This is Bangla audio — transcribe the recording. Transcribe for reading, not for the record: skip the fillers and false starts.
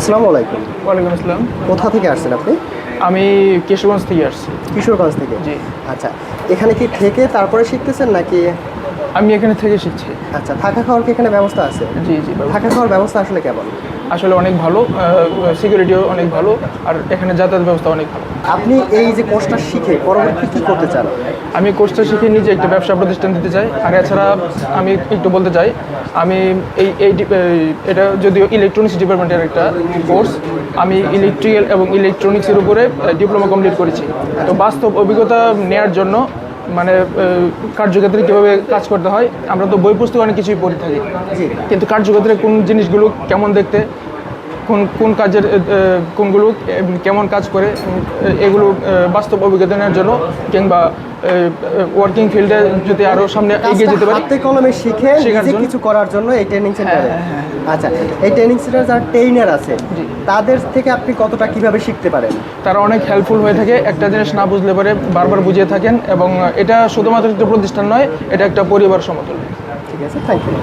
আসসালামু আলাইকুম। ওয়ালাইকুম আসসালাম। কোথা থেকে আসছেন আপনি? আমি কিশোরগঞ্জ থেকে আসছি। কিশোরগঞ্জ থেকে? জি। আচ্ছা, এখানে কি থেকে তারপরে শিখতেছেন নাকি? আমি এখানে থেকে শিখছি। আচ্ছা, থাকা খাওয়ার কি এখানে ব্যবস্থা আছে? জি, জি। থাকা খাওয়ার ব্যবস্থা আসলে কেমন? আসলে অনেক ভালো, সিকিউরিটিও অনেক ভালো, আর এখানে যাতায়াত ব্যবস্থা অনেক ভালো। আপনি এই যে কোর্সটা শিখে পরবর্তীতে কি করতে চান? আমি কোর্সটা শিখে নিজে একটা ব্যবসা প্রতিষ্ঠান দিতে চাই। আর এছাড়া আমি একটু বলতে চাই, আমি এটা যদিও ইলেকট্রনিক্স ডিপার্টমেন্টের একটা কোর্স, আমি ইলেকট্রিক্যাল এবং ইলেকট্রনিক্সের উপরে ডিপ্লোমা কমপ্লিট করেছি। তো বাস্তব অভিজ্ঞতা নেওয়ার জন্য মানে কার্যক্ষেত্রে কীভাবে কাজ করতে হয়, আমরা তো বই পুস্তক অনেক কিছুই পড়ে থাকি, কিন্তু কার্যক্ষেত্রে কোন জিনিসগুলো কেমন দেখতে, কোন কোন কাজের কোনগুলো কেমন কাজ করে, এগুলো বাস্তব অভিজ্ঞতা নেওয়ার জন্য কিংবা ওয়ার্কিং ফিল্ডে যদি আরও সামনে এগিয়ে যেতে পারি, হাতে কলমে শিখে নিজে কিছু করার জন্য এই ট্রেনিং সেন্টারে। আচ্ছা, এই ট্রেনিং সেন্টারে যারা ট্রেনার আছে তাদের থেকে আপনি কতটা কিভাবে শিখতে পারেন? তারা অনেক হেল্পফুল হয়ে থাকে, একটা জিনিস না বুঝলে পরে বারবার বুঝিয়ে থাকেন, এবং এটা শুধুমাত্র একটা প্রতিষ্ঠান নয়, এটা একটা পরিবার সমতুল্য। ঠিক আছে, থ্যাংক ইউ।